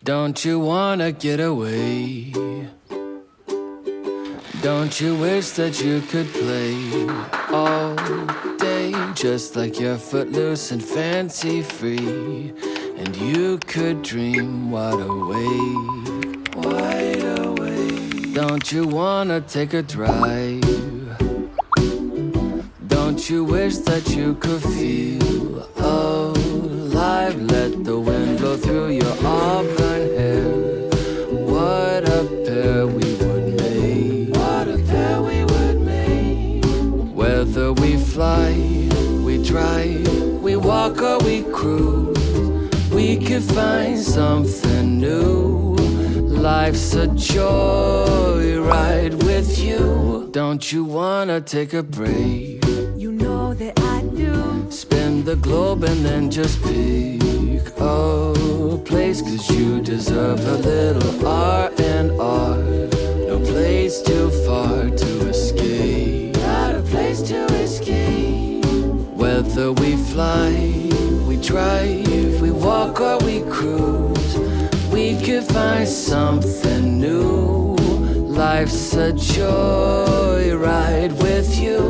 Don't you wanna get away? Don't you wish that you could play all day, just like you're footloose and fancy free, and you could dream wide awake, wide awake. Don't you wanna take a drive? Don't you wish that you could feel alive? Let the wind blow through your auburn hair. What a pair we would make. What a pair we would make. Whether we fly, we drive, we walk or we cruise, we could find something new. Life's a joyride with you. Don't you wanna take a break? You know that I do. Spin the globe and then just pick a place, 'cause you deserve a little R&R. No place too far to escape. Not a place to escape. Whether we fly, we drive, we walk or we cruise, we could find something new. Life's a joyride with you.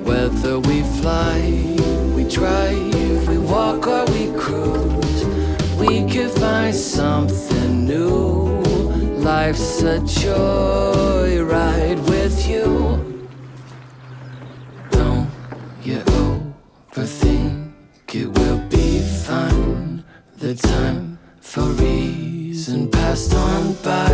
Whether we fly, we drive, we walk or we cruise, we could find something new. Life's a joyride with you. Don't you overthink, it will be fine. The time for reason passed on by.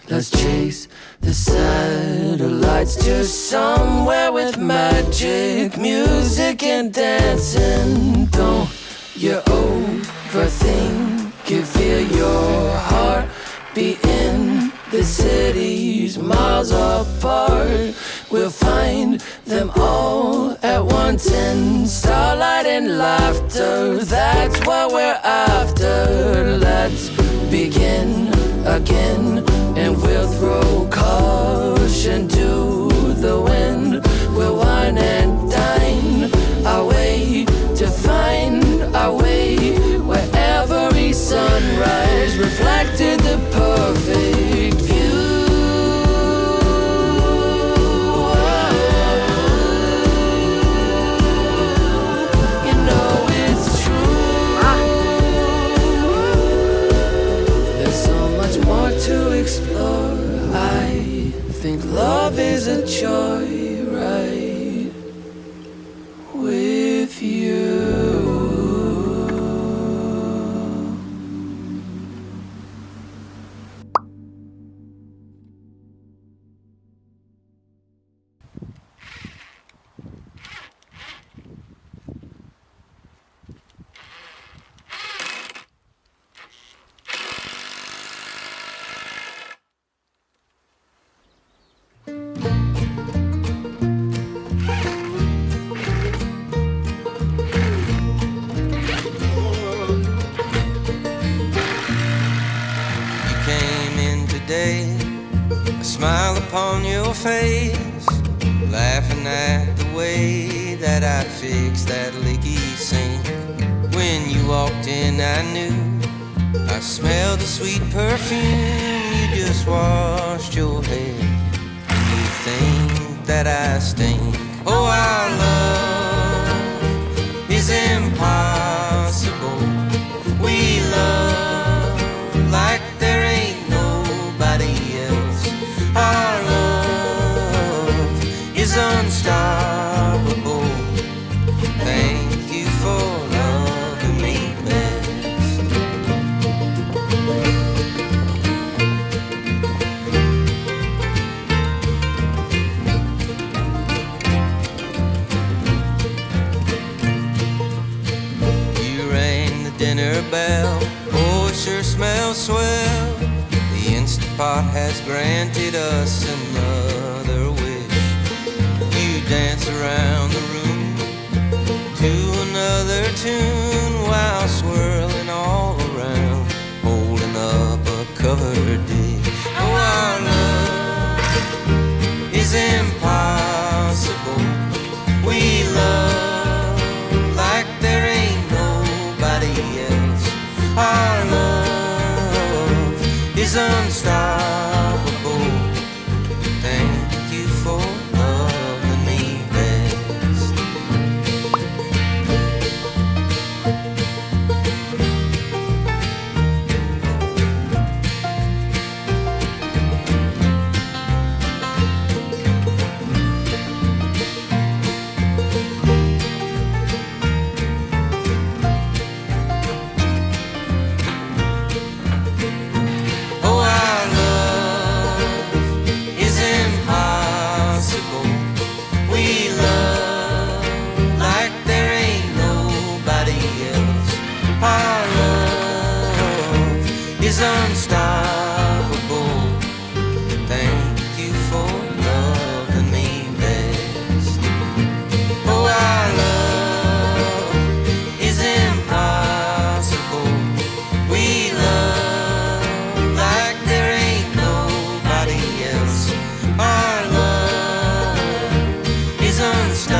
Let's chase the satellites to somewhere with magic, music and dancing. Don't you overthink it, feel your heart be in the cities miles apart. We'll find them all at once in starlight and laughter. That's what we're after. Let's begin again, and we'll throw caution to the wind. We'll wine and dine our way to find our way, where every sunrise reflected the perfect view. You know it's true. There's so much more to explore. I think love is a joyride with you. A smile upon your face, laughing at the way that I fixed that leaky sink. When you walked in, I knew I smelled the sweet perfume. You just washed your hair, and you think that I stink. Oh, our love is impossible. We love like there ain't nobody else. Our love is unstoppable. Thank you for loving me best. You rang the dinner bell. Oh, it sure smells swell. The Instapot has granted us another wish. You dance around the room to another tune unstoppable. Thank you for loving me best. Oh, our love is impossible. We love like there ain't nobody else. Our love is unstoppable. Thank you for loving me best. Oh, our love is impossible. We love like there ain't nobody else. Our love is unstoppable.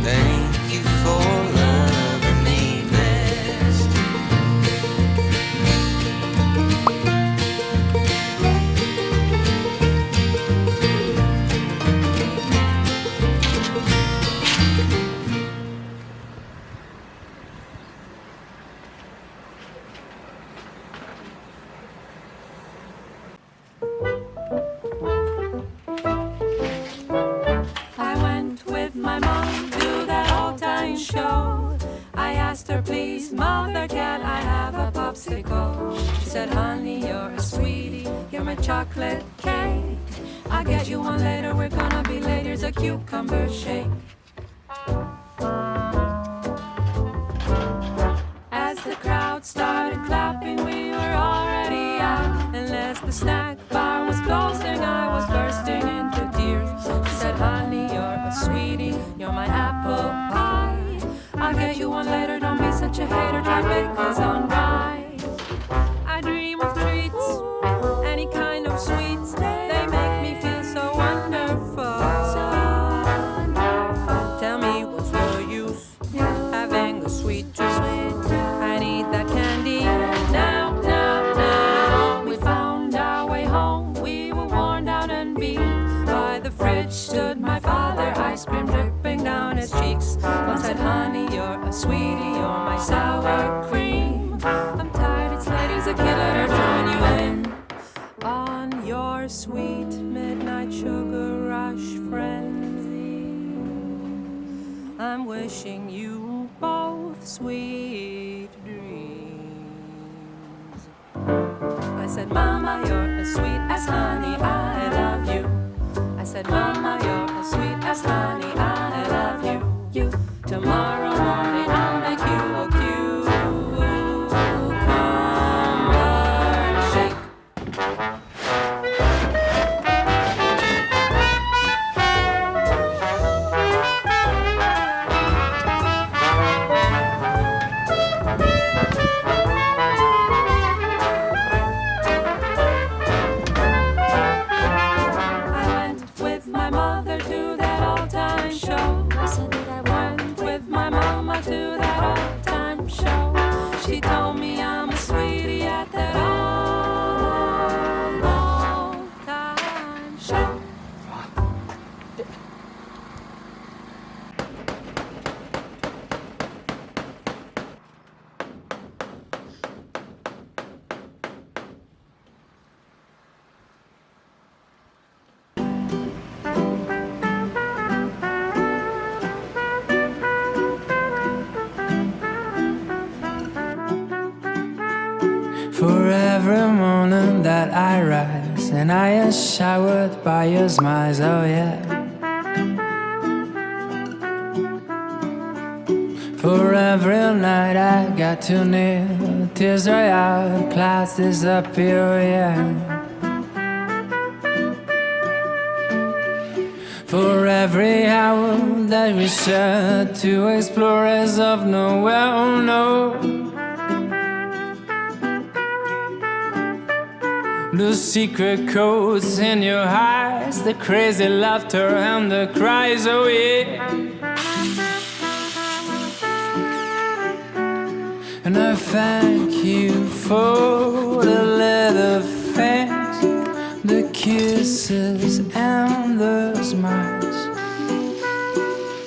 Thank you for loving me best. I went with my mom to that all-time show. I asked her, please, mother, can I have a popsicle? She said, honey, you're a sweetie, you're my chocolate cake. I'll get you one later, we're gonna be late. Here's a cucumber shake. As the crowd started clapping, we were already out. And as the snack bar was closing, I was bursting into tears. She said, honey, you're a sweetie, you're my apple pie. I'll get you one later, don't be such a hater, try pickles on rye. I dream of treats, any kind of sweets. They make me feel so wonderful. Tell me what's the use having a sweet tooth? I need that candy now, now, now. We found our way home. We were worn down and beat. By the fridge stood my father, ice cream dripping down his cheeks. Mom said, honey, you're a sweetie, you're my sour cream. I'm tired, it's late, he's a kid, let her join you in on your sweet midnight sugar rush frenzy. I'm wishing you both sweet dreams. I said, mama, you're as sweet as honey, I love you. I said, mama, you're as sweet as honey, I love you. You, tomorrow morning I'll make you a cucumber shake. I went with my mother to that all-time show. I went with my mama to that all-time show. She told me I'm a sweetie at that all-time show. For every morning that I rise and I am showered by your smiles, oh yeah. For every night I got too near, tears dry out, clouds disappear, yeah. For every hour that we share, two explorers of nowhere, oh no. The secret codes in your eyes, the crazy laughter and the cries, oh yeah. And I thank you for the leather fans, the kisses and the smiles.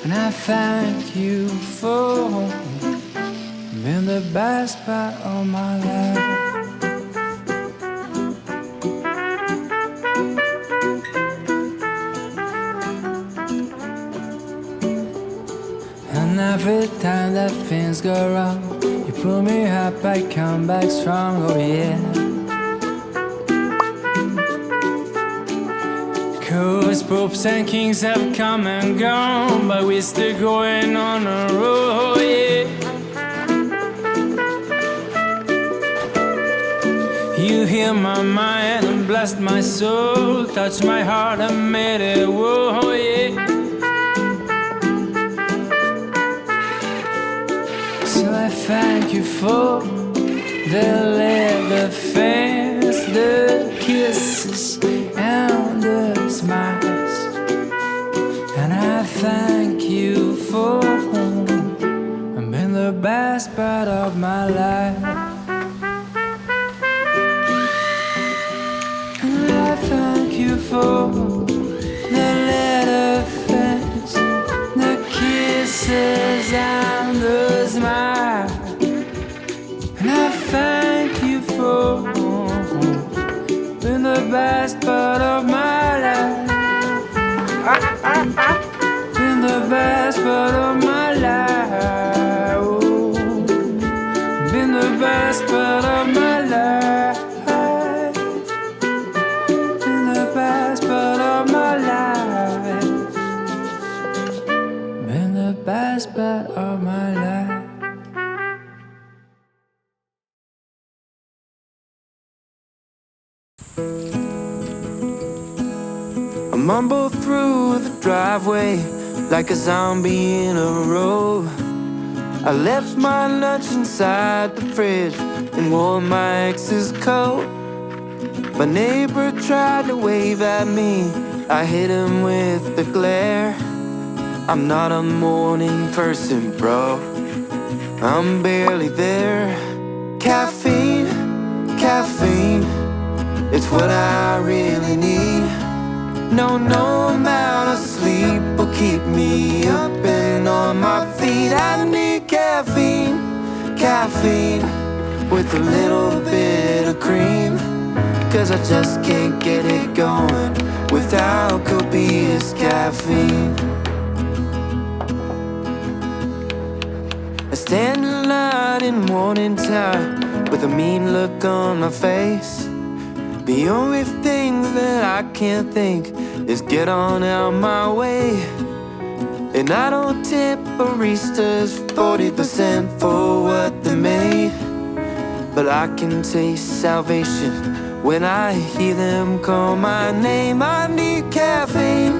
And I thank you for being the best part of my life. And every time that things go wrong, you pull me up, I come back strong, oh yeah. 'Cause popes and kings have come and gone, but we're still going on a road, yeah. You heal my mind and bless my soul, touch my heart and made it whoa, yeah. So I thank you for the leather fans, the kisses and the smiles. And I thank you for being the best part of my life. And I thank you for the leather fans, the kisses and the smile. And I thank you for being the best part of my life. Being the best part of my life. Oh, being the best part of my life. Being the best part of my life. Being the best part of my life. I mumble through the driveway like a zombie in a row. I left my lunch inside the fridge and wore my ex's coat. My neighbor tried to wave at me, I hit him with the glare. I'm not a morning person, bro, I'm barely there. Caffeine, caffeine, it's what I really need. No amount of sleep will keep me up and on my feet. I need caffeine, caffeine, with a little bit of cream. 'Cause I just can't get it going without copious caffeine. I stand in line in morning time with a mean look on my face. The only thing that I can't think is get on out my way. And I don't tip baristas 40% for what they made, but I can taste salvation when I hear them call my name. I need caffeine,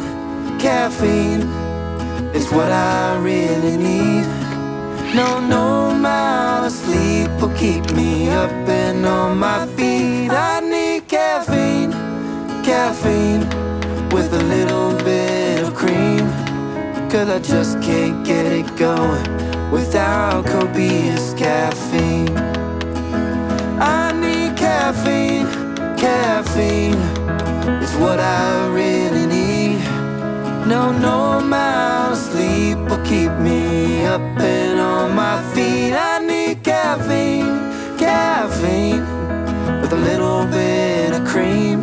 caffeine, it's what I really need. No amount of sleep will keep me up and on my feet. I need caffeine, caffeine, with a little bit of cream. 'Cause I just can't get it going without copious caffeine. I need caffeine, caffeine, it's what I really need. No amount of sleep will keep me up and on my feet. I need caffeine, caffeine, with a little bit of cream.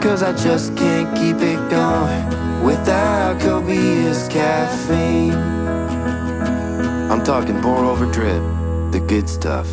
'Cause I just can't keep it going without copious caffeine. I'm talking pour over drip, the good stuff.